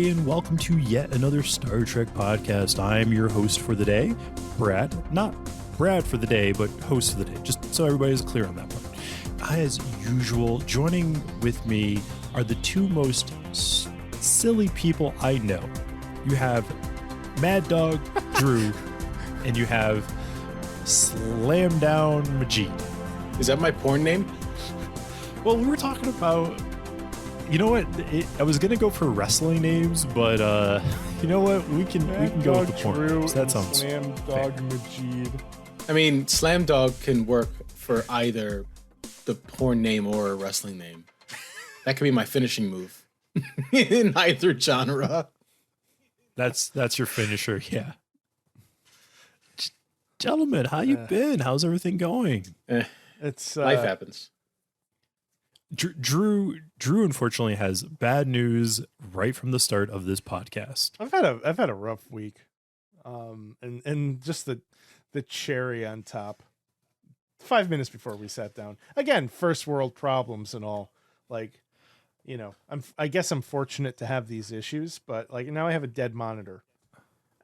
everybody, and welcome to yet another Star Trek podcast. I am your host for the day, Brad. Not Brad for the day, but host for the day, just so everybody is clear on that part. As usual, joining with me are the two most silly people I know. You have Mad Dog Drew, and you have Slam Down Majeed. Is that my porn name? Well, we were talking about, you know what? I was gonna go for wrestling names, but you know what? We can go with the porn names. That sounds Slam Dog Majeed. I mean, Slam Dog can work for either the porn name or a wrestling name. That could be my finishing move in either genre. That's your finisher, yeah. Gentlemen, how you been? How's everything going? It's Life happens. Drew unfortunately has bad news right from the start of this podcast. I've had a rough week, and just the cherry on top. 5 minutes before we sat down, again, first world problems and all. Like, you know, I guess I'm fortunate to have these issues, but like now I have a dead monitor.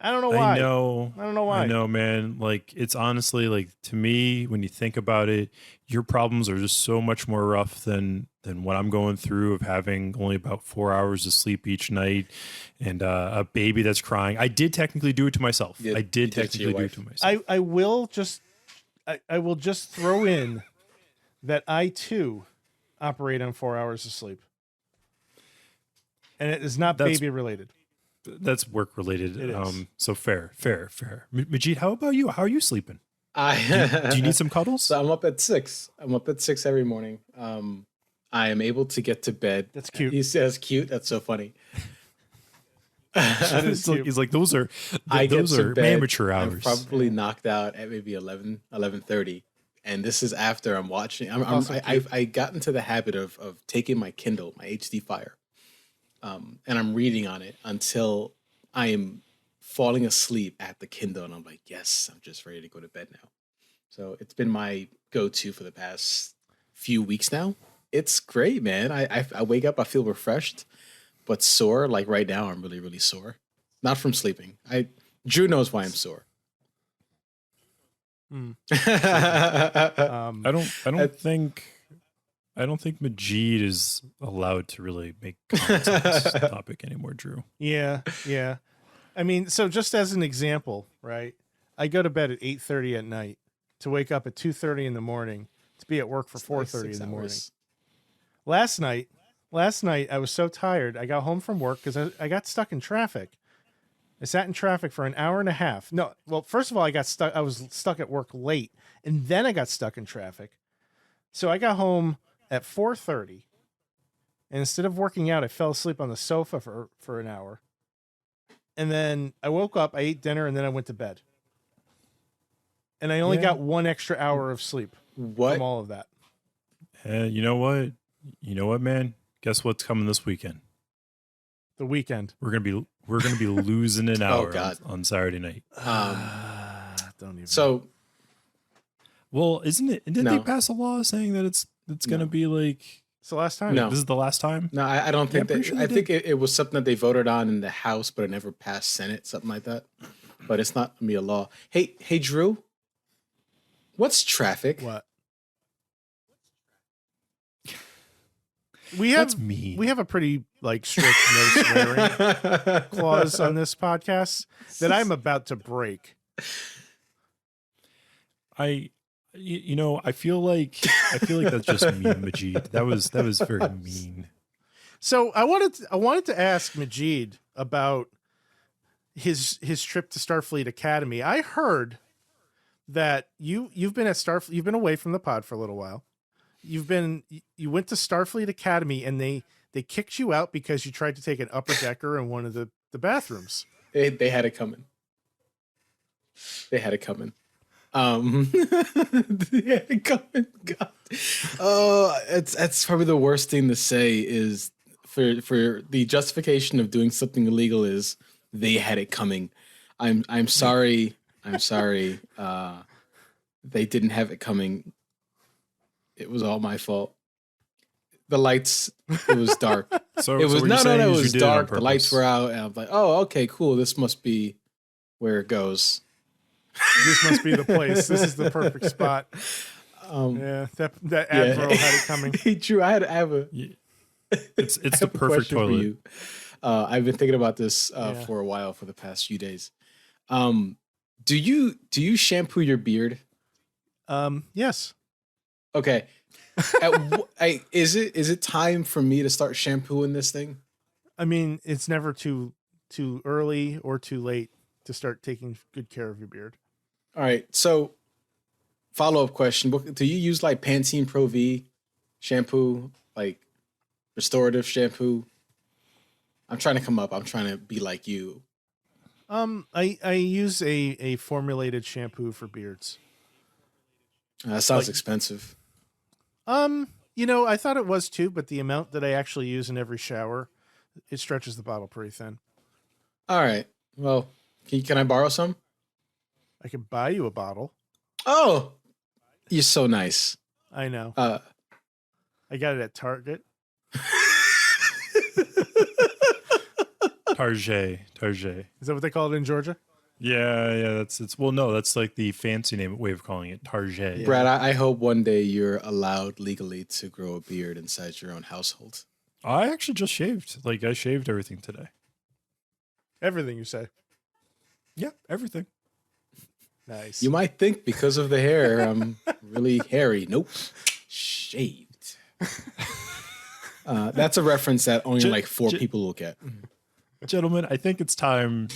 I don't know why. I don't know why. I know, man. Like, it's honestly, like, to me, when you think about it, your problems are just so much more rough than what I'm going through of having only about 4 hours of sleep each night and a baby that's crying. I did technically do it to myself. I did technically do it to myself. I will just throw in that I too operate on 4 hours of sleep, and it is not baby related. That's work related. It is. So fair. Majeed, how about you? How are you sleeping? Do you need some cuddles? So I'm up at 6. I'm up at 6 every morning. I am able to get to bed. That's cute. He says cute. That's so funny. He's like, those are amateur hours. I'm probably knocked out at maybe 11:30. And this is after I'm watching. I got into the habit of taking my Kindle, my HD Fire. And I'm reading on it until I am falling asleep at the Kindle. And I'm like, yes, I'm just ready to go to bed now. So it's been my go-to for the past few weeks now. It's great, man. I wake up, I feel refreshed, but sore. Like right now, I'm really, really sore. Not from sleeping. Drew knows why I'm sore. I don't think Majeed is allowed to really make comments on this topic anymore, Drew. Yeah. I mean, so just as an example, right? I go to bed at 8:30 at night to wake up at 2:30 in the morning to be at work for 4:30 in the morning. Last night I was so tired. I got home from work because I got stuck in traffic. I sat in traffic for an hour and a half. No, well, first of all, I was stuck at work late, and then I got stuck in traffic. So I got home at 4:30, and instead of working out, I fell asleep on the sofa for an hour. And then I woke up, I ate dinner, and then I went to bed. And I only got 1 extra hour of sleep from all of that. You know what? You know what, man? Guess what's coming this weekend? The weekend. We're gonna be losing an hour on Saturday night. Don't even. So, well, isn't it? Didn't they pass a law saying that it's gonna be like? It's the last time. No, this is the last time. No, I don't think that. Sure I think it was something that they voted on in the House, but it never passed Senate, something like that. But it's not gonna be a law. Hey, Drew. What's traffic? What? We have a pretty like strict no swearing clause on this podcast that I'm about to break. I feel like that's just mean, Majeed. That was very mean. So I wanted to ask Majeed about his trip to Starfleet Academy. I heard that you've been at Starfleet. You've been away from the pod for a little while. You went to Starfleet Academy and they kicked you out because you tried to take an upper decker in one of the bathrooms. They had it coming. They had it coming. God. Oh, that's probably the worst thing to say is for the justification of doing something illegal is they had it coming. I'm sorry. I'm sorry. They didn't have it coming. It was all my fault. The lights, it was dark. So it was so what you're no, saying no. It is you was did it on dark. The lights purpose. were out, and I'm like, oh, okay, cool. This must be where it goes. This must be the place. This is the perfect spot. Um, Yeah, that yeah. admiral had it coming. True. I have a Yeah. It's I the have a perfect question for toilet. you. I've been thinking about this Yeah. for a while, for the past few days. Do you shampoo your beard? Yes. Okay. Is it time for me to start shampooing this thing? I mean, it's never too early or too late to start taking good care of your beard. All right. So, follow-up question: do you use like Pantene Pro V shampoo, like restorative shampoo? I'm trying to come up. I'm trying to be like you. I use a formulated shampoo for beards. That sounds Like- expensive. I thought it was too, but the amount that I actually use in every shower, it stretches the bottle pretty thin. All right. Well, can I borrow some? I can buy you a bottle. Oh, you're so nice. I know. Uh, I got it at Target. Target. Is that what they call it in Georgia? Yeah. That's like the fancy way of calling it, Target. Brad, I hope one day you're allowed legally to grow a beard inside your own household. I actually just shaved. Like I shaved everything today. Everything you say. Yeah, everything. Nice. You might think because of the hair, I'm really hairy. Nope. Shaved. That's a reference that only like four people will get. Gentlemen, I think it's time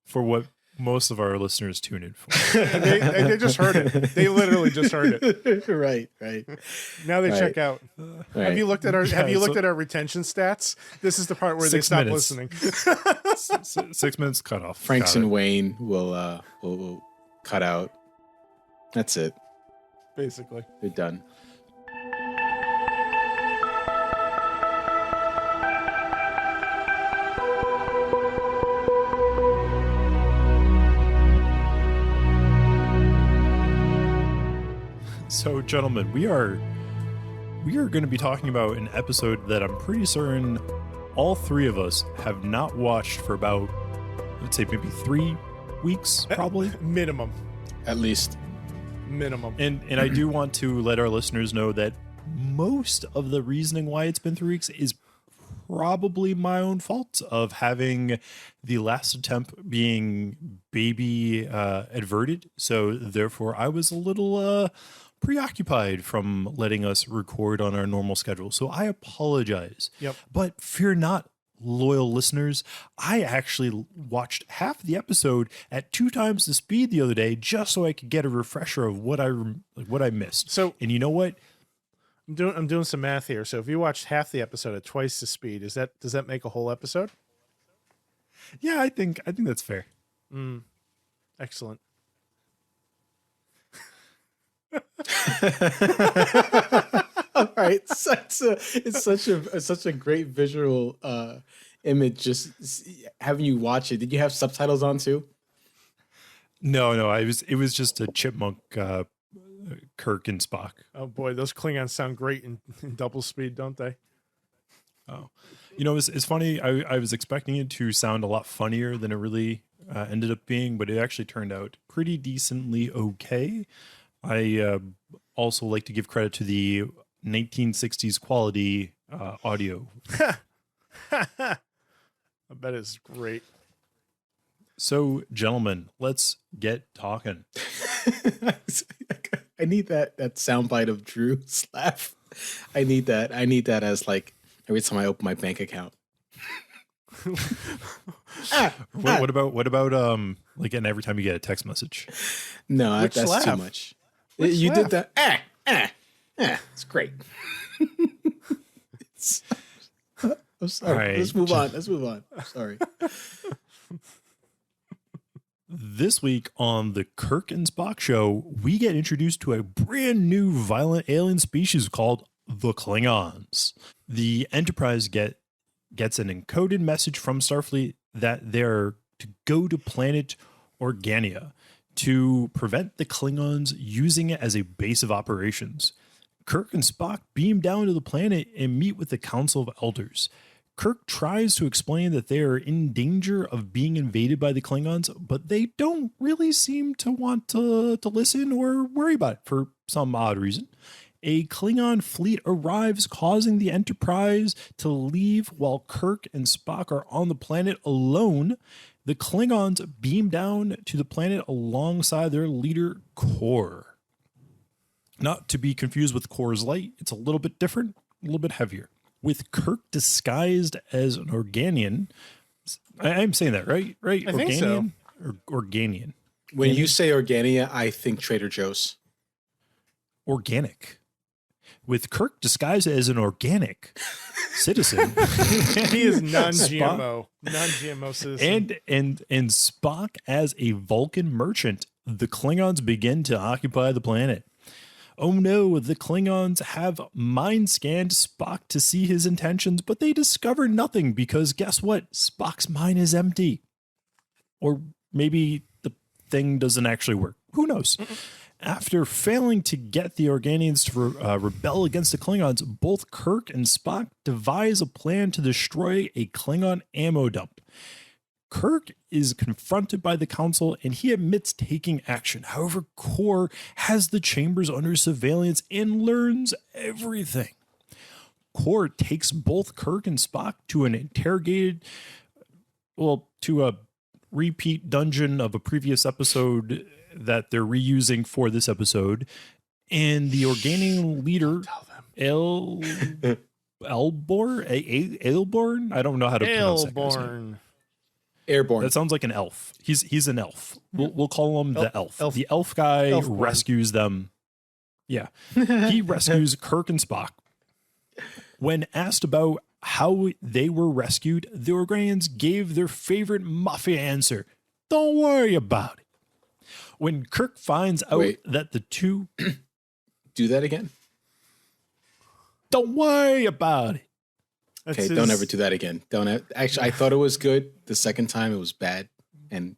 for what most of our listeners tune in for. they just heard it. They literally just heard it. Right. Now they Right. check out. Right. Have you looked at our so- at our retention stats? This is the part where they 6 stop minutes. listening. 6 minutes cut off. Franks Got and it. Wayne will cut out. That's it. Basically. They're done. So, gentlemen, we are going to be talking about an episode that I'm pretty certain all three of us have not watched for about, let's say, maybe 3 weeks, probably. Minimum. At least. Minimum. And I do want to let our listeners know that most of the reasoning why it's been 3 weeks is probably my own fault of having the last attempt being baby adverted. So therefore I was a little preoccupied from letting us record on our normal schedule. So I apologize. Yep. But fear not, loyal listeners. I actually watched half the episode at 2 times the speed the other day just so I could get a refresher of what I missed. So and you know what? I'm doing some math here. So if you watched half the episode at twice the speed, does that make a whole episode? Yeah, I think that's fair. Excellent. All right. It's such a great visual image. Just having you watch it. Did you have subtitles on too? No, it was just a chipmunk, Kirk and Spock. Oh boy, those Klingons sound great in double speed, don't they? Oh, it's funny. I was expecting it to sound a lot funnier than it really ended up being, but it actually turned out pretty decently okay. I also like to give credit to the 1960s quality audio. I bet it's great. So, gentlemen, let's get talking. I need that soundbite of Drew's laugh. I need that as like every time I open my bank account. What about like and every time you get a text message? No, Which that's too laugh? much. Which You laugh? did that. It's great. I'm sorry. All right. Let's move on. Sorry. This week on the Kirk and Spock show, we get introduced to a brand new violent alien species called the Klingons. The Enterprise gets an encoded message from Starfleet that they're to go to planet Organia to prevent the Klingons using it as a base of operations. Kirk and Spock beam down to the planet and meet with the Council of Elders. Kirk tries to explain that they are in danger of being invaded by the Klingons, but they don't really seem to want to listen or worry about it for some odd reason. A Klingon fleet arrives, causing the Enterprise to leave while Kirk and Spock are on the planet alone. The Klingons beam down to the planet alongside their leader, Kor. Not to be confused with Kor's light, it's a little bit different, a little bit heavier. With Kirk disguised as an Organian, I'm saying that right? Right? I think so. Or Organian. When you say Organia, I think Trader Joe's. Organic. With Kirk disguised as an organic citizen. He is non-GMO. Non-GMO citizen. And Spock as a Vulcan merchant, the Klingons begin to occupy the planet. Oh no, the Klingons have mind scanned Spock to see his intentions, but they discover nothing because guess what? Spock's mind is empty. Or maybe the thing doesn't actually work. Who knows? After failing to get the Organians to rebel against the Klingons, both Kirk and Spock devise a plan to destroy a Klingon ammo dump. Kirk is confronted by the Council and he admits taking action. However, Kor has the chambers under surveillance and learns everything. Kor takes both Kirk and Spock to to a repeat dungeon of a previous episode that they're reusing for this episode. And the Organian leader, Aelborn? I don't know how to pronounce that guy's name. Airborne. That sounds like an elf. He's an elf. We'll call him the elf. The elf guy rescues them. Yeah. He rescues Kirk and Spock. When asked about how they were rescued, the Organians gave their favorite mafia answer. Don't worry about it. When Kirk finds out that the two... Do that again? Don't worry about it. Okay, don't ever do that again. Actually, I thought it was good. The second time it was bad. And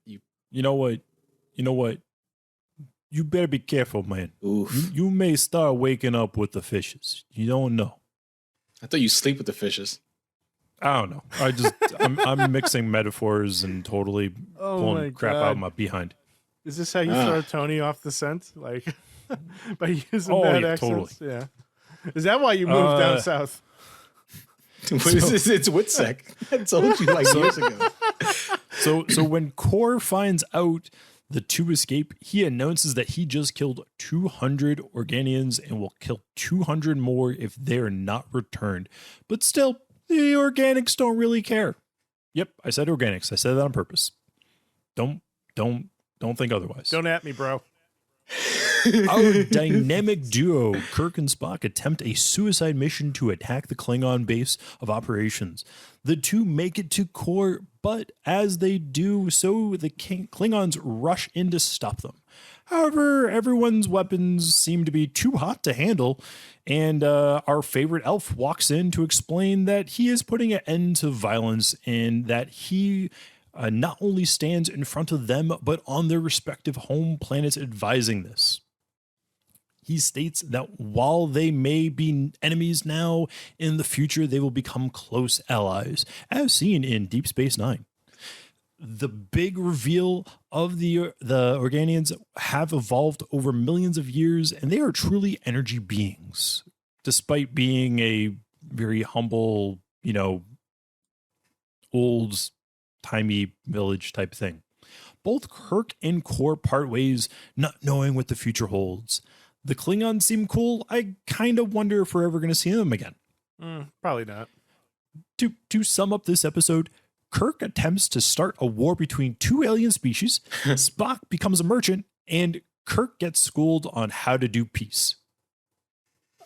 you know what? You better be careful, man. You may start waking up with the fishes. You don't know. I thought you sleep with the fishes. I don't know. I'm mixing metaphors and totally pulling crap out of my behind. Is this how you throw Tony off the scent? Like by using bad accents? Totally. Yeah. Is that why you moved down south? What is this? It's Woodsack. I told you like years ago. So when Kor finds out the two escape, he announces that he just killed 200 Organians and will kill 200 more if they're not returned. But still, the Organics don't really care. Yep, I said Organics. I said that on purpose. Don't think otherwise. Don't at me, bro. Our dynamic duo, Kirk and Spock, attempt a suicide mission to attack the Klingon base of operations. The two make it to Kor, but as they do so, the Klingons rush in to stop them. However, everyone's weapons seem to be too hot to handle, and our favorite elf walks in to explain that he is putting an end to violence and that he not only stands in front of them, but on their respective home planets advising this. He states that while they may be enemies now, in the future they will become close allies, as seen in Deep Space Nine. The big reveal of the Organians have evolved over millions of years, and they are truly energy beings, despite being a very humble, old-timey village type thing. Both Kirk and Kor part ways, not knowing what the future holds. The Klingons seem cool. I kind of wonder if we're ever going to see them again. Probably not. To sum up this episode, Kirk attempts to start a war between two alien species, Spock becomes a merchant, and Kirk gets schooled on how to do peace.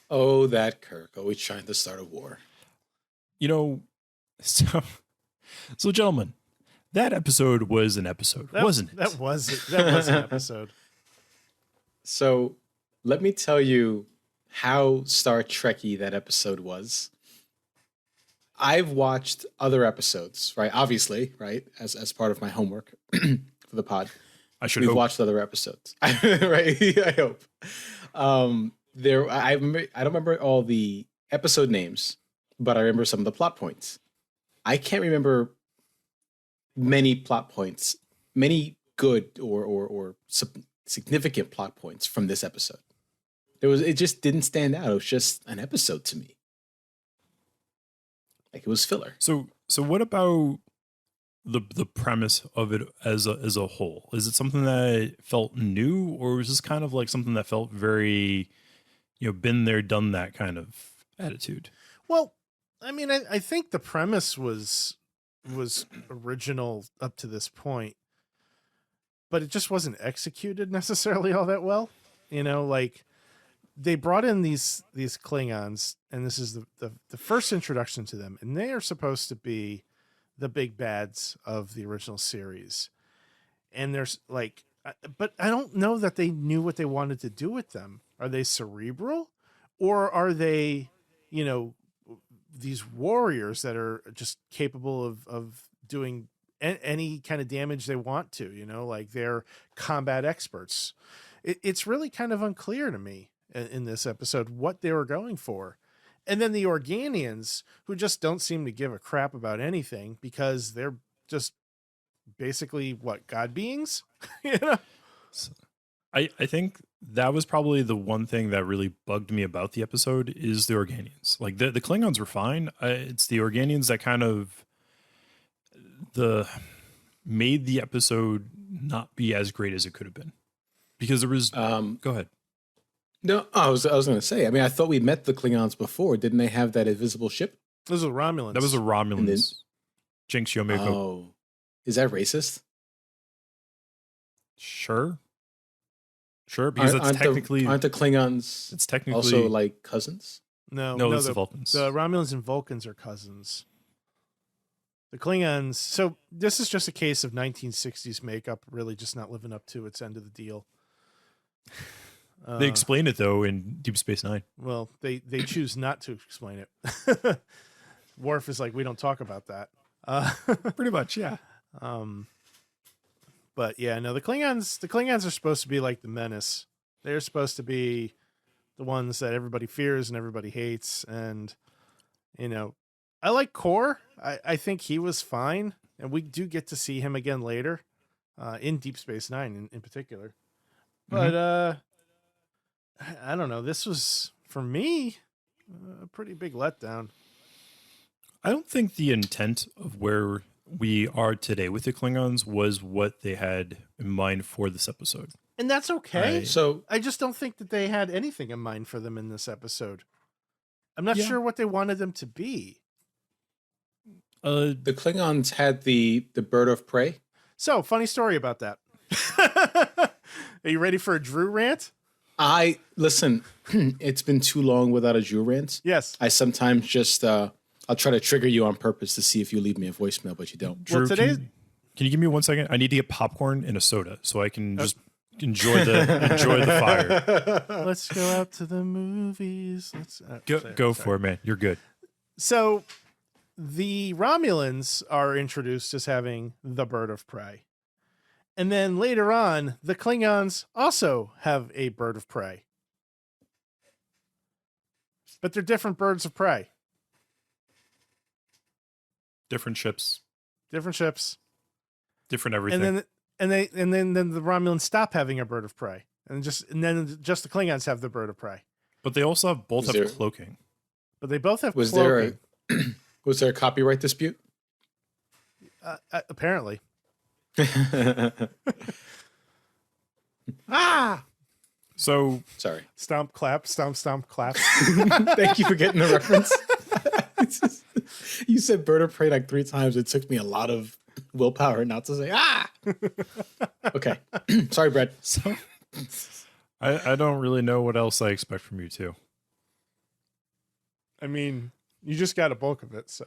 Oh, that Kirk, always trying to start a war. So gentlemen, that episode was an episode, wasn't it? That was an episode. So let me tell you how Star Trek-y that episode was. I've watched other episodes, right? Obviously, right? As part of my homework for the pod. We've watched other episodes, right? I hope. I don't remember all the episode names, but I remember some of the plot points. I can't remember many plot points, many good or significant plot points from this episode. It just didn't stand out. It was just an episode to me. Like it was filler. So what about the premise of it as a whole? Is it something that felt new, or was this kind of like something that felt very, been there, done that kind of attitude? Well, I mean, I think the premise was original up to this point, but it just wasn't executed necessarily all that well. Like they brought in these Klingons, and this is the first introduction to them, and they are supposed to be the big bads of the original series. And there's like, but I don't know that they knew what they wanted to do with them. Are they cerebral, or are they, these warriors that are just capable of doing any kind of damage they want to, like they're combat experts. It's really kind of unclear to me in this episode what they were going for. And then the Organians, who just don't seem to give a crap about anything because they're just basically God beings, So I think that was probably the one thing that really bugged me about the episode is the Organians. Like the Klingons were fine. It's the Organians that kind of made the episode not be as great as it could have been, because there was. Go ahead. No, I was going to say. I mean, I thought we met the Klingons before. Didn't they have that invisible ship? Those are Romulans. That was a Romulans. Jinx Yomiko. Oh, is that racist? Sure, because that's technically aren't the Klingons? It's technically also like cousins. No, it's the Vulcans. The Romulans and Vulcans are cousins. The Klingons. So this is just a case of 1960s makeup really just not living up to its end of the deal. They explain it though in Deep Space Nine. Well, they choose not to explain it. Worf is like, we don't talk about that. Pretty much, yeah. But yeah, no, the Klingons are supposed to be like the menace. They're supposed to be the ones that everybody fears and everybody hates. And, I like Kor. I think he was fine. And we do get to see him again later, in Deep Space Nine in particular. But, I don't know. This was, for me, a pretty big letdown. I don't think the intent of where we are today with the Klingons was what they had in mind for this episode. And that's okay. So I just don't think that they had anything in mind for them in this episode. I'm not sure what they wanted them to be. The Klingons had the bird of prey. So, funny story about that. Are you ready for a Drew rant? Listen, it's been too long without a Drew rant. Yes. I sometimes just I'll try to trigger you on purpose to see if you leave me a voicemail, but you don't. Drew, well, today's... can you give me 1 second? I need to get popcorn and a soda so I can just enjoy the fire. Let's go out to the movies. Let's go for it, man. You're good. So the Romulans are introduced as having the bird of prey. And then later on, the Klingons also have a bird of prey. But they're different birds of prey. Different ships. Different everything. And then the Romulans stop having a bird of prey. And then just the Klingons have the bird of prey. But they also have cloaking. But they both have was cloaking. Was there a copyright dispute? Apparently. So sorry. Stomp, clap, stomp, stomp, clap. Thank you for getting the reference. You said bird of prey like 3 times. It took me a lot of willpower not to say Okay. Sorry, Brad. So I don't really know what else I expect from you two. I mean, you just got a bulk of it, so.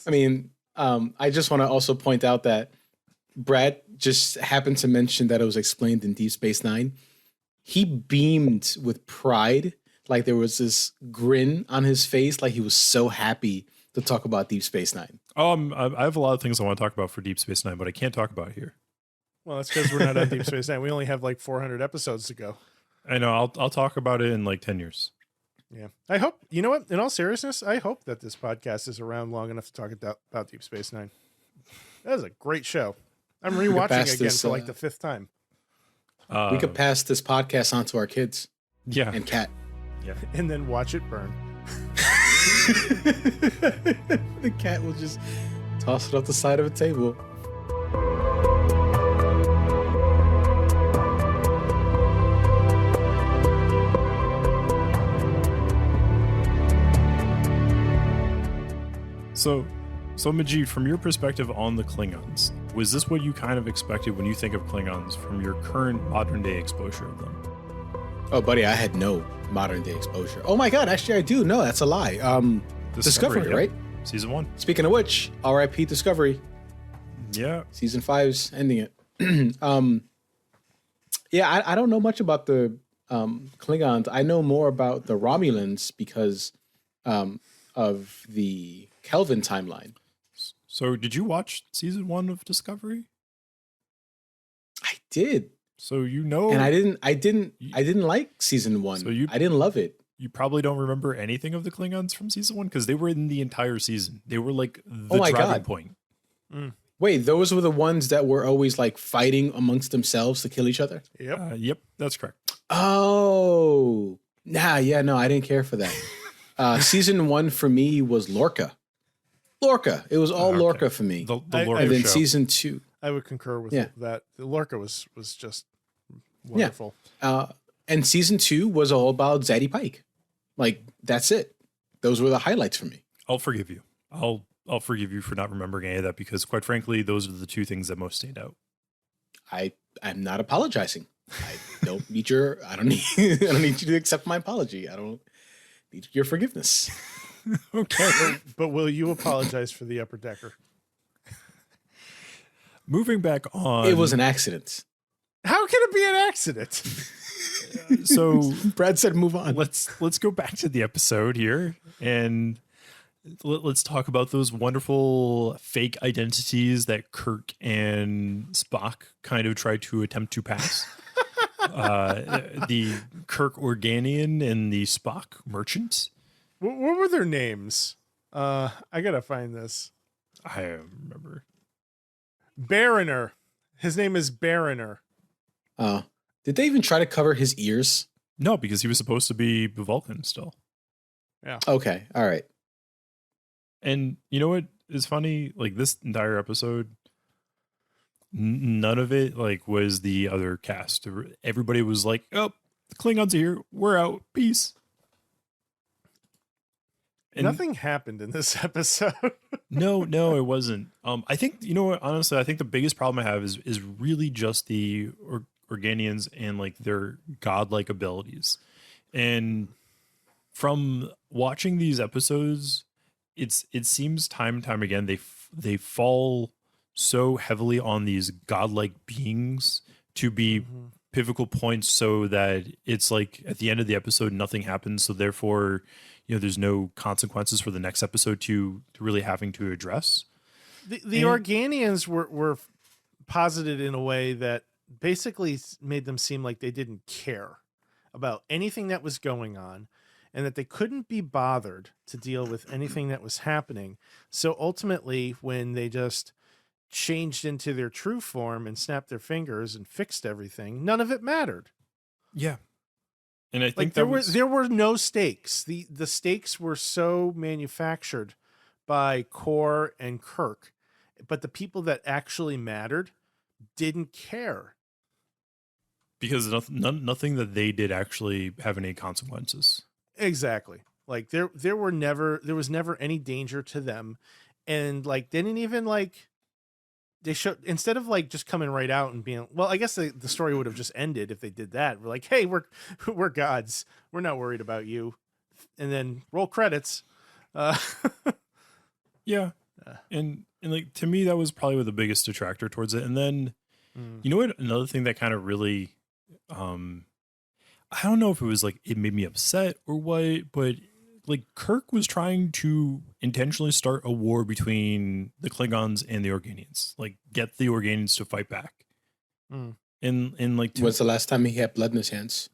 I mean, I just want to also point out that Brad just happened to mention that it was explained in Deep Space Nine. He beamed with pride, like there was this grin on his face, like he was so happy to talk about Deep Space Nine. I have a lot of things I want to talk about for Deep Space Nine, but I can't talk about it here. Well, that's because we're not on Deep Space Nine. We only have like 400 episodes to go. I know. I'll talk about it in like 10 years. Yeah. I hope, you know what? In all seriousness, I hope that this podcast is around long enough to talk about Deep Space Nine. That was a great show. I'm rewatching it again for like the 5th time. We could pass this podcast on to our kids. Yeah. And Kat. Yeah. And then watch it burn. The cat will just toss it off the side of a table. So Majeed, from your perspective on the Klingons, was this what you kind of expected when you think of Klingons from your current modern day exposure of them? Oh, buddy, I had no modern day exposure. Oh my God, actually I do. No, that's a lie. Discovery, yep. right? Season 1. Speaking of which, R.I.P. Discovery. Yeah. Season 5's ending it. Yeah, I don't know much about the Klingons. I know more about the Romulans because of the Kelvin timeline. So did you watch season 1 of Discovery? I did. So you know, and I didn't like season 1. So I didn't love it. You probably don't remember anything of the Klingons from season 1 because they were in the entire season. They were like the driving point. Wait, those were the ones that were always like fighting amongst themselves to kill each other? Yep. Yep, that's correct. Oh, no, I didn't care for that. Season 1 for me was Lorca. It was all Lorca for me. The Lorca and then show. season 2. I would concur with that. Lorca was just wonderful. And season 2 was all about Zadie Pike. Like, that's it. Those were the highlights for me. I'll forgive you. I'll forgive you for not remembering any of that because, quite frankly, those are the 2 things that most stand out. I'm not apologizing. I don't need I don't need you to accept my apology. I don't need your forgiveness. Okay. But will you apologize for the upper decker? Moving back on. It was an accident. How can it be an accident? So Brad said move on. Let's go back to the episode here and let's talk about those wonderful fake identities that Kirk and Spock kind of tried to attempt to pass. The Kirk Organian and the Spock merchant. What were their names? I gotta find this. I remember. Barriner. His name is Barriner. Did they even try to cover his ears? No, because he was supposed to be Vulcan still. Yeah. Okay. All right. And you know what is funny? Like this entire episode, none of it like was the other cast. Everybody was like, "Oh, the Klingons are here. We're out. Peace." And nothing happened in this episode. no, it wasn't. I think you know what. Honestly, I think the biggest problem I have is really just the Organians and like their godlike abilities. And from watching these episodes, it seems time and time again they fall so heavily on these godlike beings to be pivotal points, so that it's like at the end of the episode nothing happens. So therefore, there's no consequences for the next episode to really having to address. The Organians were posited in a way that basically made them seem like they didn't care about anything that was going on and that they couldn't be bothered to deal with anything that was happening. So ultimately, when they just changed into their true form and snapped their fingers and fixed everything, none of it mattered. Yeah. And I think there were no stakes. The stakes were so manufactured by Core and Kirk, but the people that actually mattered didn't care. Because nothing that they did actually have any consequences. Exactly. Like there was never any danger to them. And like, didn't even like, they showed, instead of like just coming right out and being, well, I guess the story would have just ended if they did that. We're like, hey, we're gods. We're not worried about you. And then roll credits. Yeah. And like, to me, that was probably the biggest detractor towards it. And then, you know what? Another thing that kind of really, I don't know if it was like, it made me upset or what, but like Kirk was trying to intentionally start a war between the Klingons and the Organians, like get the Organians to fight back. And like, when's the last time he had blood in his hands?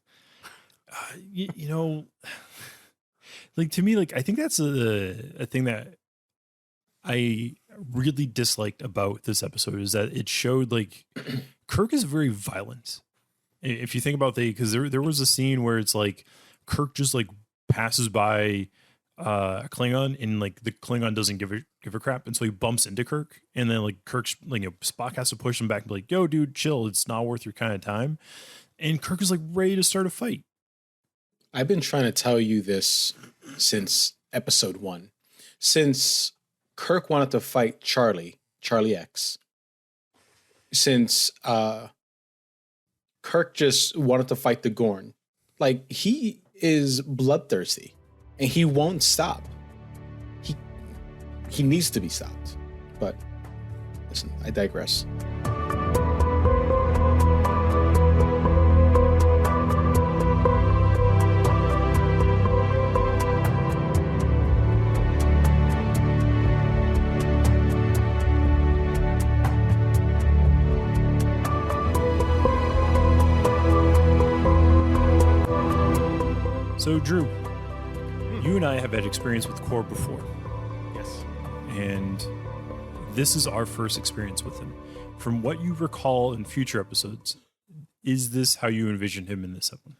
like to me, like I think that's a thing that I really disliked about this episode is that it showed like Kirk is very violent. If you think about because there was a scene where it's like Kirk just like passes by a Klingon and like the Klingon doesn't give a crap, and so he bumps into Kirk, and then like Kirk's like Spock has to push him back and be like, "Yo, dude, chill. It's not worth your kind of time." And Kirk is like ready to start a fight. I've been trying to tell you this since episode 1, since Kirk wanted to fight Charlie X, since Kirk just wanted to fight the Gorn. Like, he is bloodthirsty and he won't stop. He needs to be stopped. But listen, I digress. So, Drew, you and I have had experience with Core before. Yes. And this is our first experience with him. From what you recall in future episodes, is this how you envision him in this one?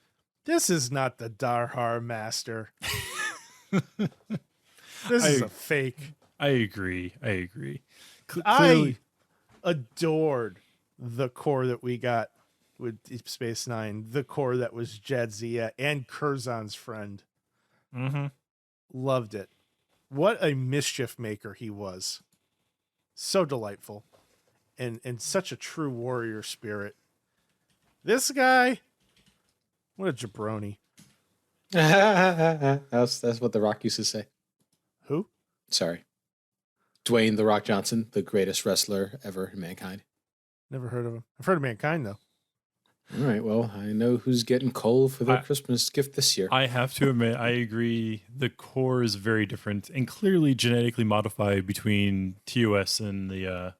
This is not the Darhar Master. This is a fake. I agree. I adored the Core that we got with Deep Space Nine, the Core that was Jadzia and Curzon's friend. Mm-hmm. Loved it. What a mischief maker he was. So delightful. And such a true warrior spirit. This guy, what a jabroni. That's what The Rock used to say. Who? Sorry. Dwayne The Rock Johnson, the greatest wrestler ever in mankind. Never heard of him. I've heard of Mankind, though. All right, well, I know who's getting coal for their Christmas gift this year. I have to admit, I agree. The Core is very different and clearly genetically modified between TOS and the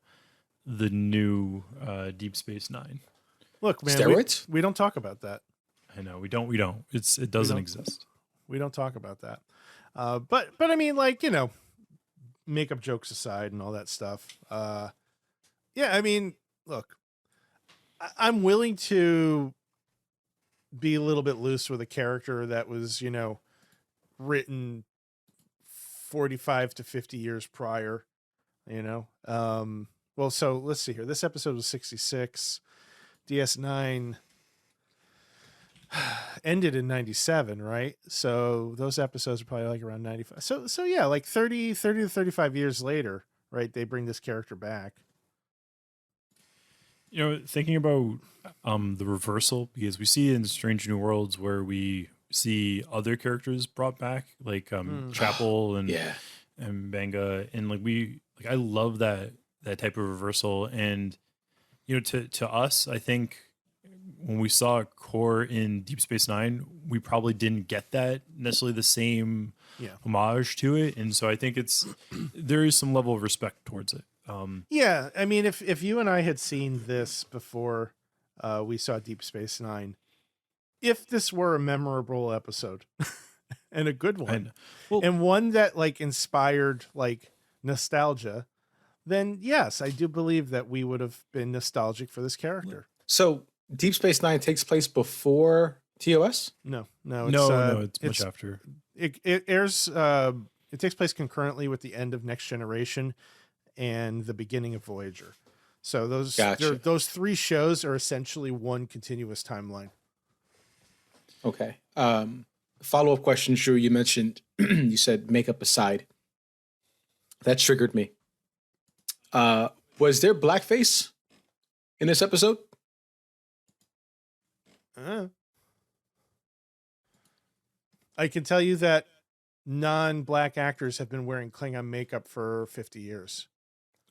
new Deep Space Nine. Look, man, steroids? We don't talk about that. I know we don't. It doesn't exist. We don't talk about that. But I mean, like, makeup jokes aside and all that stuff. Yeah, I mean, look, I'm willing to be a little bit loose with a character that was, written 45 to 50 years prior, well, so let's see here. This episode was 66. DS9 ended in 97, right? So those episodes are probably like around 95. So yeah, like 30 to 35 years later, right? They bring this character back. Thinking about the reversal, because we see in Strange New Worlds where we see other characters brought back, like Chapel and Banga, and I love that type of reversal. And to us, I think when we saw Core in Deep Space Nine, we probably didn't get that necessarily the same homage to it, and so I think there is some level of respect towards it. Yeah, I mean, if you and I had seen this before we saw Deep Space Nine, if this were a memorable episode and a good one, and one that inspired nostalgia, then yes, I do believe that we would have been nostalgic for this character. So Deep Space Nine takes place before TOS? No, it's much after. It airs. It takes place concurrently with the end of Next Generation and the beginning of Voyager. So those three shows are essentially one continuous timeline. Okay. Follow-up question, Drew. You mentioned, you said makeup aside. That triggered me. Was there blackface in this episode? I can tell you that non-black actors have been wearing Klingon makeup for 50 years.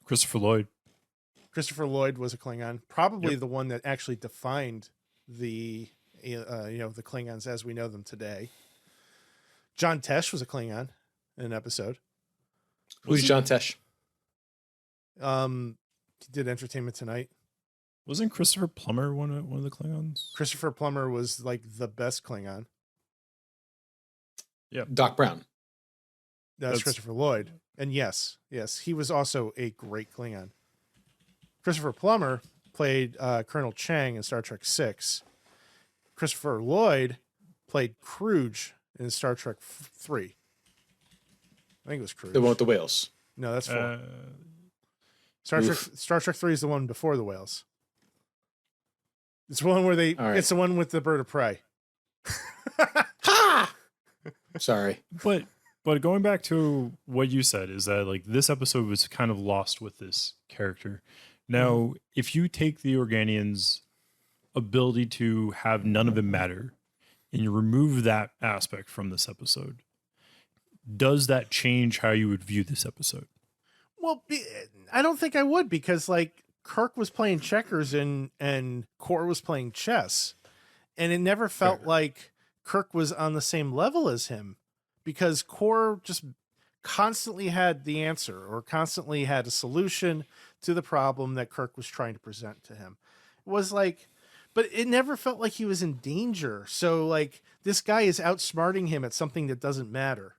Christopher Lloyd was a Klingon, probably the one that actually defined the the Klingons as we know them today. John Tesh was a Klingon in an episode. Who's John Tesh? He did Entertainment Tonight. Wasn't Christopher Plummer one of the Klingons? Christopher Plummer was the best Klingon. Yeah, Doc Brown. That's Christopher Lloyd. And yes, he was also a great Klingon. Christopher Plummer played Colonel Chang in Star Trek 6. Christopher Lloyd played Kruge in Star Trek 3. I think it was Kruge. The one with the whales. No, that's 4. Star Trek 3 is the one before the whales. It's one where it's the one with the bird of prey. Ha! Sorry. But going back to what you said is that like this episode was kind of lost with this character. Now, if you take the Organians' ability to have none of it matter and you remove that aspect from this episode, does that change how you would view this episode? Well, I don't think I would, because like Kirk was playing checkers and Kor was playing chess, and it never felt like Kirk was on the same level as him, because Kor just constantly had the answer or constantly had a solution to the problem that Kirk was trying to present to him. It was like, but it never felt like he was in danger. So like this guy is outsmarting him at something that doesn't matter.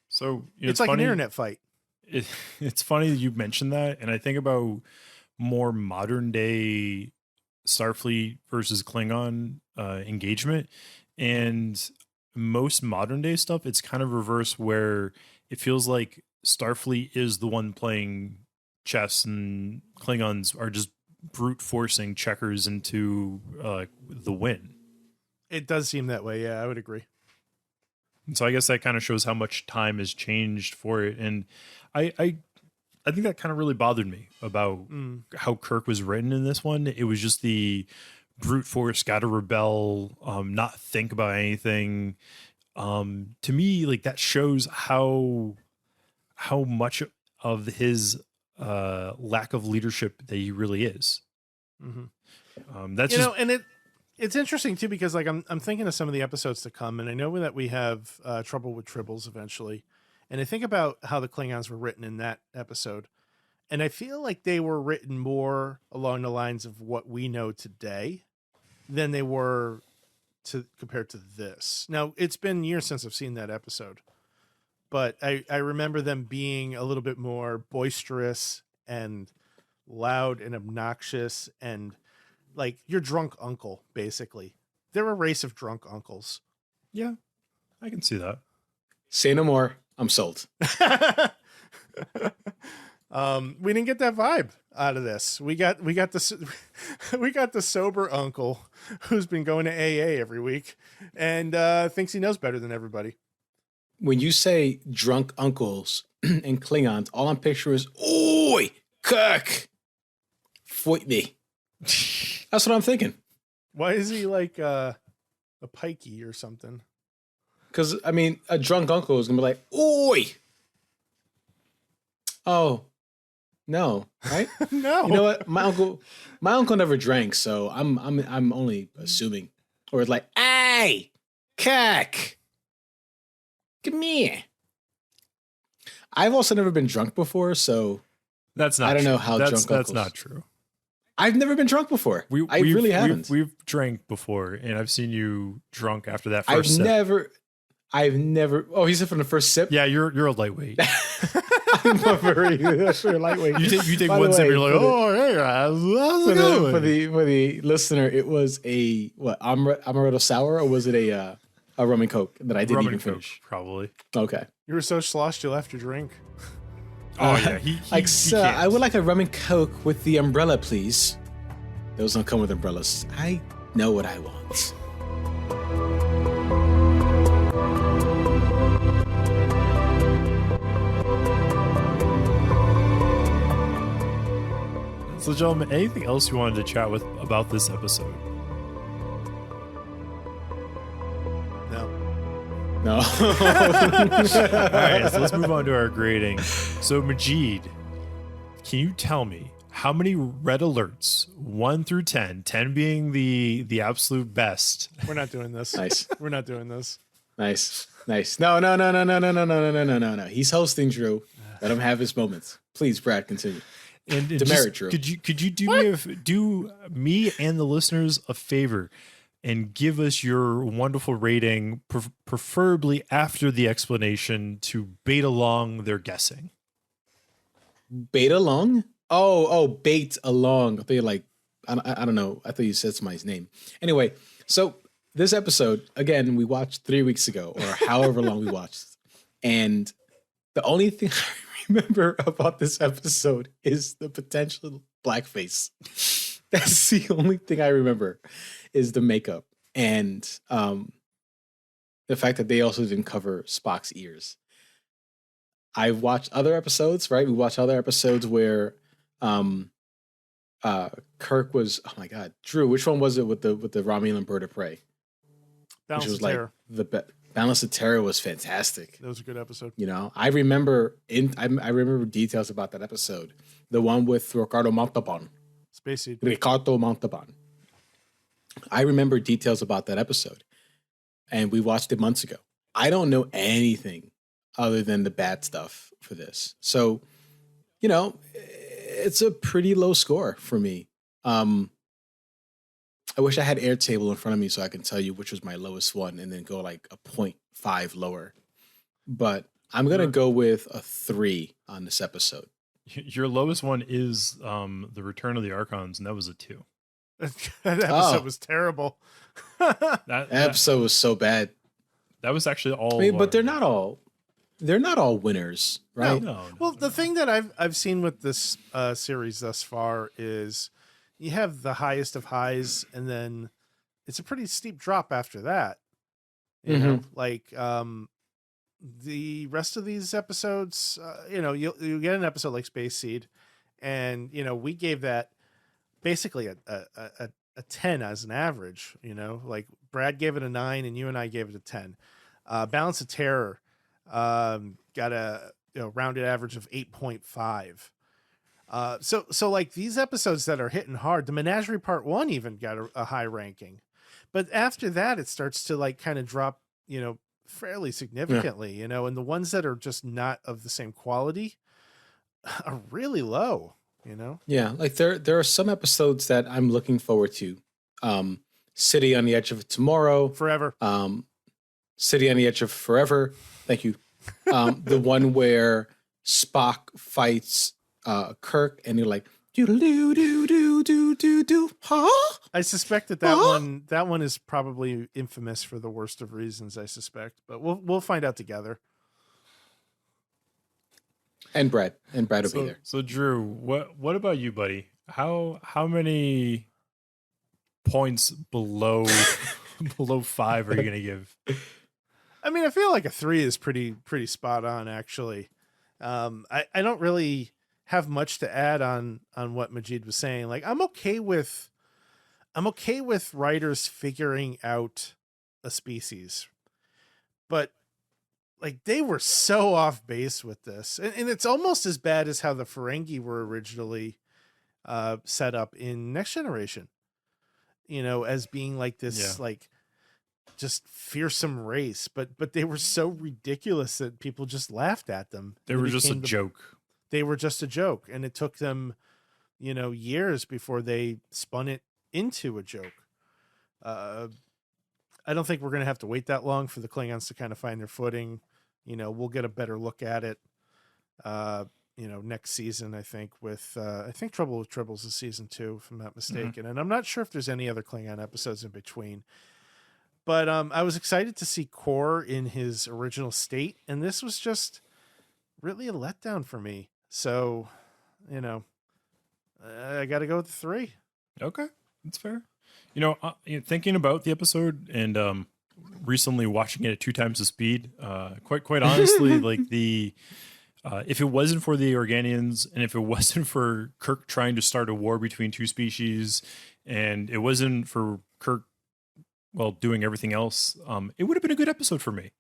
So it's like funny, an internet fight. It's funny that you mentioned that. And I think about more modern day Starfleet versus Klingon engagement, and most modern day stuff, it's kind of reverse, where it feels like Starfleet is the one playing chess and Klingons are just brute forcing checkers into the win. It does seem that way. Yeah, I would agree. And so I guess that kind of shows how much time has changed for it. And I think that kind of really bothered me about how Kirk was written in this one. It was just the brute force, got to rebel, not think about anything. To me, like that shows how much of his lack of leadership that he really is. That's and it's interesting too, because like I'm thinking of some of the episodes to come, and I know that we have Trouble with Tribbles eventually, and I think about how the Klingons were written in that episode, and I feel like they were written more along the lines of what we know today than they were compared to this. Now, it's been years since I've seen that episode, but I remember them being a little bit more boisterous and loud and obnoxious, and like your drunk uncle, basically. They're a race of drunk uncles. Yeah, I can see that. Say no more. I'm sold. We didn't get that vibe out of this. We got the sober uncle who's been going to AA every week and thinks he knows better than everybody. When you say drunk uncles and Klingons, all I'm picturing is, "Oi, Kirk, fight me." That's what I'm thinking. Why is he like a pikey or something? Because I mean, a drunk uncle is gonna be like, "Oi." Oh, no, right? No. You know what? My uncle never drank, so I'm only assuming. Or it's like, "Hey, Kirk, come here." I've also never been drunk before, so that's not. I don't true. know how that's drunk not true. I've never been drunk before. I really haven't. We've drank before, and I've seen you drunk after that first sip. I've never. Oh, he said from the first sip. Yeah, you're a lightweight. I'm a very lightweight. You take one sip, and you're like, oh, hey, for the listener, it was a what amaretto sour, or was it a rum and coke that I didn't even finish? Probably. Okay. You were so sloshed you left your drink. Oh yeah, he sir, I would like a rum and coke with the umbrella, please. Those don't come with umbrellas. I know what I want. So, gentlemen, anything else you wanted to chat with about this episode? No. All right, so let's move on to our grading. So, Majeed, can you tell me how many red alerts, 1 through 10, 10 being the absolute best? We're not doing this. Nice. We're not doing this. Nice. No. He's hosting, Drew. Let him have his moments. Please, Brad, continue. And demerit, Drew. Could you do me and the listeners a favor? and give us your wonderful rating, preferably after the explanation, to bait along their guessing. Bait along? Oh, bait along. I thought you like, I don't know. I thought you said somebody's name. Anyway, so this episode, again, we watched 3 weeks ago, or however long we watched. And the only thing I remember about this episode is the potential blackface. That's the only thing I remember, is the makeup and the fact that they also didn't cover Spock's ears. I've watched other episodes, right? We watched other episodes where Kirk was, oh my God, Drew, which one was it with the Romulan bird of prey? Balance which was of like Terror. the Balance of Terror was fantastic. That was a good episode. You know, I remember details about that episode. The one with Ricardo Montalban. Space Seed. Ricardo Montalban. I remember details about that episode, and we watched it months ago. I don't know anything other than the bad stuff for this. So, you know, it's a pretty low score for me. I wish I had Airtable in front of me so I can tell you which was my lowest one and then go like a 0.5 lower. But I'm going to go with a 3 on this episode. Your lowest one is the Return of the Archons, and that was a 2. That episode was terrible. That episode was so bad. That was actually all. I mean, but they're not all winners, right? No. Well, the thing that I've seen with this series thus far is you have the highest of highs, and then it's a pretty steep drop after that. You know, like the rest of these episodes, you get an episode like Space Seed, and we gave that basically a 10 as an average. Like Brad gave it a 9, and you and I gave it a 10. Balance of Terror got a rounded average of 8.5. So like these episodes that are hitting hard, the Menagerie Part 1 even got a high ranking, but after that it starts to like kind of drop, fairly significantly, and the ones that are just not of the same quality are really low, Yeah, like there are some episodes that I'm looking forward to. City on the Edge of Tomorrow, Forever. City on the Edge of Forever. Thank you. The one where Spock fights Kirk, and you're like, do do do do do do do, huh? I suspect that one is probably infamous for the worst of reasons. I suspect, but we'll find out together. And Brad will be there. So Drew, what about you, buddy? How many points below 5 are you gonna give? I mean, I feel like a 3 is pretty spot on, actually. I don't really have much to add on what Majeed was saying. Like, I'm okay with writers figuring out a species, but like they were so off base with this, and it's almost as bad as how the Ferengi were originally set up in Next Generation. As being like this, like just fearsome race, but they were so ridiculous that people just laughed at them. They were just a joke. They were just a joke, and it took them, years before they spun it into a joke. I don't think we're going to have to wait that long for the Klingons to kind of find their footing. We'll get a better look at it, next season, I think, with, I think Trouble with Tribbles is season 2, if I'm not mistaken. And I'm not sure if there's any other Klingon episodes in between. But I was excited to see Kor in his original state, and this was just really a letdown for me. So, I got to go with the 3. Okay, that's fair. Thinking about the episode and recently watching it at 2 times the speed, quite honestly, like the if it wasn't for the Organians and if it wasn't for Kirk trying to start a war between 2 species, and it wasn't for Kirk doing everything else, it would have been a good episode for me.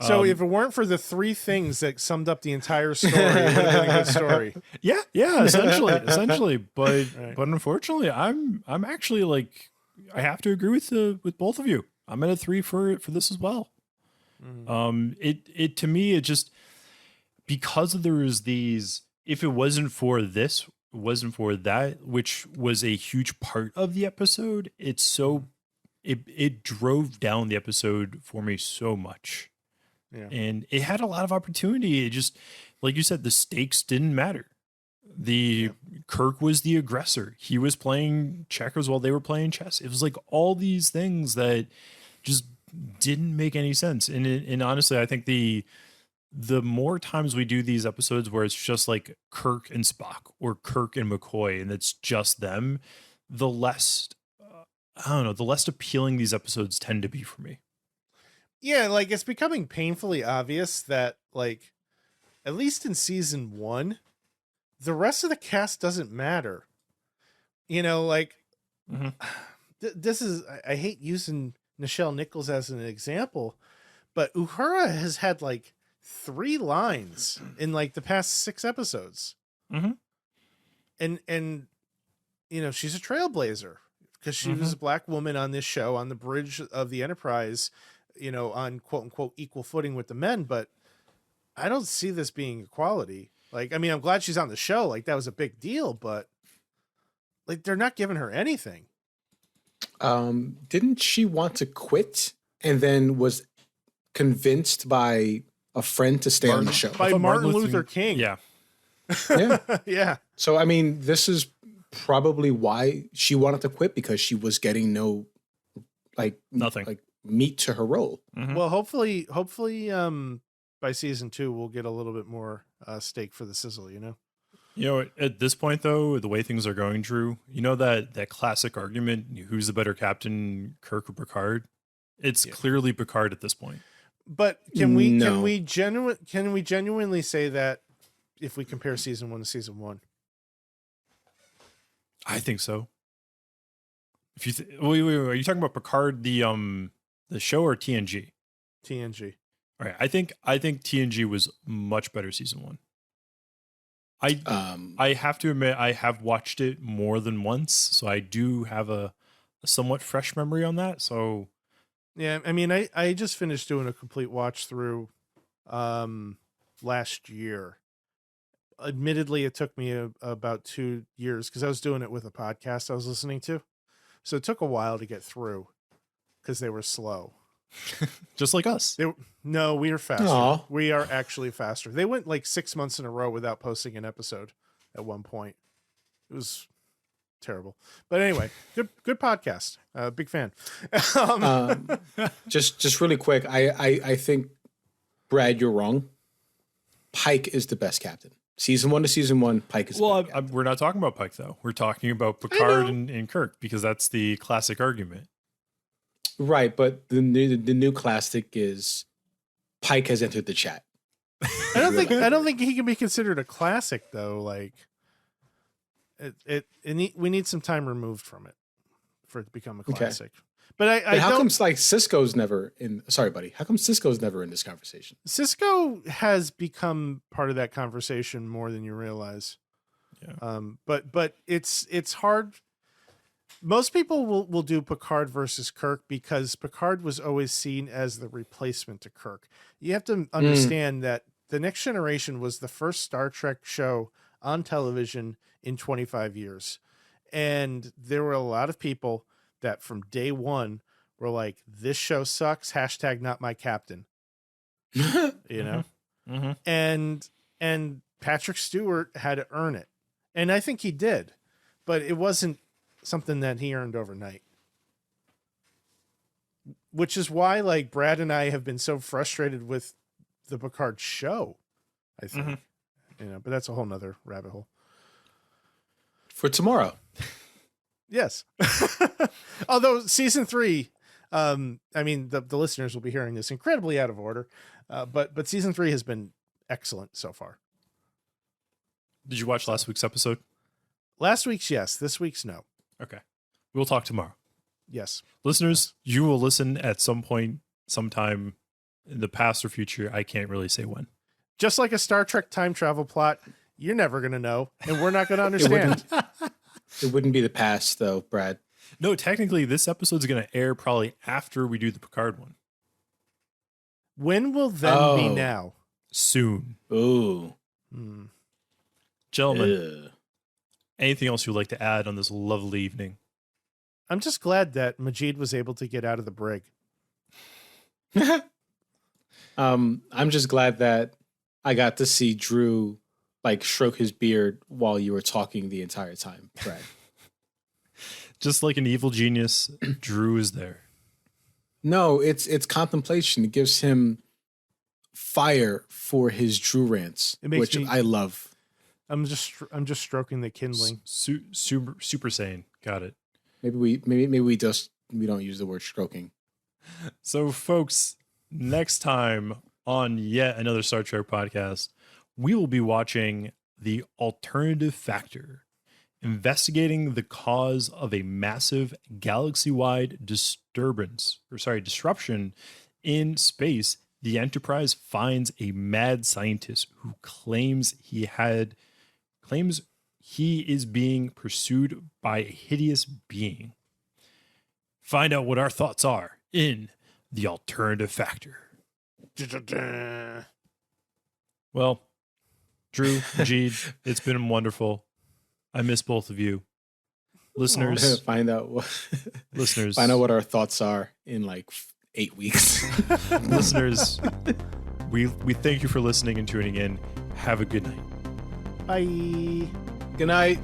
So if it weren't for the 3 things that summed up the entire story, it would have been a good story. Yeah, essentially. But but unfortunately, I'm actually like, I have to agree with both of you. I'm at a 3 for this as well. It to me, it just, because there is these, if it wasn't for this, it wasn't for that, which was a huge part of the episode, it's it drove down the episode for me so much. Yeah. And it had a lot of opportunity. It just, like you said, the stakes didn't matter. Kirk was the aggressor. He was playing checkers while they were playing chess. It was like all these things that just didn't make any sense. And honestly, I think the more times we do these episodes where it's just like Kirk and Spock or Kirk and McCoy and it's just them, the less I don't know, the less appealing these episodes tend to be for me. Yeah, like it's becoming painfully obvious that, like, at least in season 1, the rest of the cast doesn't matter. You know, like, this is, I hate using Nichelle Nichols as an example, but Uhura has had like 3 lines in like the past 6 episodes. And, you know, she's a trailblazer because she was a black woman on this show on the bridge of the Enterprise, you know, on quote unquote equal footing with the men. But I don't see this being equality. Like, I mean, I'm glad she's on the show. Like, that was a big deal, but like, they're not giving her anything. Didn't she want to quit and then was convinced by a friend to stay on the show? By Martin Luther King. Yeah. Yeah. Yeah. So, I mean, this is probably why she wanted to quit, because she was getting no, like, nothing, like meat to her role. Well, hopefully, by season 2, we'll get a little bit more steak for the sizzle, you know? You know, at this point, though, the way things are going, Drew, you know that classic argument, who's the better captain, Kirk or Picard? It's clearly Picard at this point. But can we genuinely say that if we compare season 1 to season 1? I think so. If you wait, are you talking about Picard the show or TNG? TNG. All right, I think TNG was much better season 1. I have to admit I have watched it more than once, so I do have a somewhat fresh memory on that. So yeah, I mean, I just finished doing a complete watch through last year. Admittedly, it took me about 2 years because I was doing it with a podcast I was listening to, so it took a while to get through because they were slow. Just like us. No, we are faster. Aww. We are actually faster. They went like 6 months in a row without posting an episode at one point. It was terrible. But anyway, good podcast. Big fan. Just really quick, I think, Brad, you're wrong. Pike is the best captain. Season 1 to season 1, Pike is the best captain. We're not talking about Pike, though. We're talking about Picard and Kirk, because that's the classic argument. Right, but the new classic is Pike has entered the chat. I don't think he can be considered a classic though. Like we need some time removed from it for it to become a classic. Okay. But how come like Cisco's never in? Sorry, buddy. How come Cisco's never in this conversation? Cisco has become part of that conversation more than you realize. Yeah. But it's hard. Most people will do Picard versus Kirk because Picard was always seen as the replacement to Kirk. You have to understand that The Next Generation was the first Star Trek show on television in 25 years. And there were a lot of people that from day one were like, this show sucks, # not my captain. You know? Mm-hmm. And Patrick Stewart had to earn it. And I think he did. But it wasn't something that he earned overnight, which is why like Brad and I have been so frustrated with the Picard show, I think. You know, but that's a whole nother rabbit hole for tomorrow. Yes. Although season 3, I mean, the listeners will be hearing this incredibly out of order, but season 3 has been excellent so far. Did you watch last week's episode? Last week's, yes. This week's, no. Okay. We'll talk tomorrow. Yes. Listeners, you will listen at some point, sometime in the past or future. I can't really say when. Just like a Star Trek time travel plot, you're never going to know, and we're not going to understand. It wouldn't be the past, though, Brad. No, technically, this episode's going to air probably after we do the Picard one. When will then be now? Soon. Ooh. Gentlemen, anything else you'd like to add on this lovely evening? I'm just glad that Majeed was able to get out of the brig. I'm just glad that I got to see Drew like stroke his beard while you were talking the entire time, Brad. Just like an evil genius, Drew is there. No, it's contemplation. It gives him fire for his Drew rants, which I love. I'm just stroking the kindling. Super Saiyan. Got it. Maybe we don't use the word stroking. So, folks, next time on yet another Star Trek podcast, we will be watching The Alternative Factor, investigating the cause of a massive galaxy-wide disruption in space. The Enterprise finds a mad scientist who claims he is being pursued by a hideous being. Find out what our thoughts are in The Alternative Factor. Well, Drew, Majeed, it's been wonderful. I miss both of you. Listeners, find out what our thoughts are in like 8 weeks. Listeners, we thank you for listening and tuning in. Have a good night. Bye. Good night.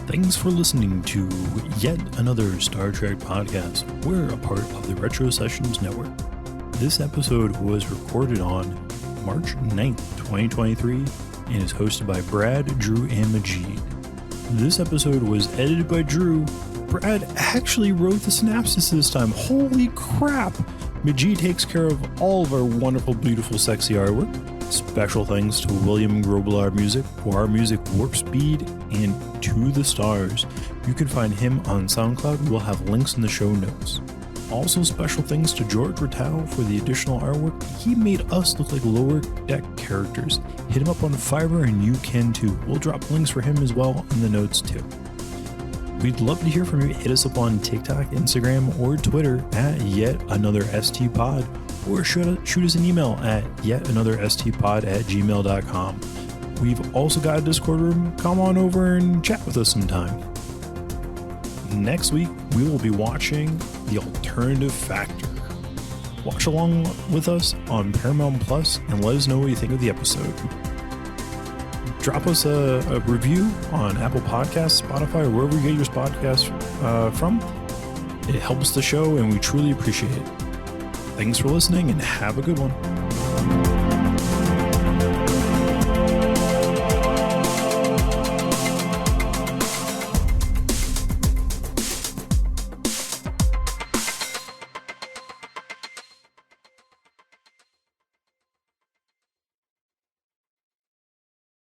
Thanks for listening to yet another Star Trek podcast. We're a part of the Retro Sessions Network. This episode was recorded on March 9th, 2023, and is hosted by Brad, Drew, and Majeed. This episode was edited by Drew. Brad actually wrote the synopsis this time. Holy crap! Majeed takes care of all of our wonderful, beautiful, sexy artwork. Special thanks to William Grobelaar Music for our music Warp Speed and To the Stars. You can find him on SoundCloud. We'll have links in the show notes. Also, special thanks to George Rattau for the additional artwork. He made us look like lower deck characters. Hit him up on Fiverr and you can too. We'll drop links for him as well in the notes too. We'd love to hear from you. Hit us up on TikTok, Instagram, or Twitter at yetanotherstpod, or shoot us an email at yetanotherstpod@gmail.com. We've also got a Discord room. Come on over and chat with us sometime. Next week, we will be watching The Alternative Factor. Watch along with us on Paramount Plus and let us know what you think of the episode. Drop us a review on Apple Podcasts, Spotify, or wherever you get your podcasts from. It helps the show, and we truly appreciate it. Thanks for listening, and have a good one.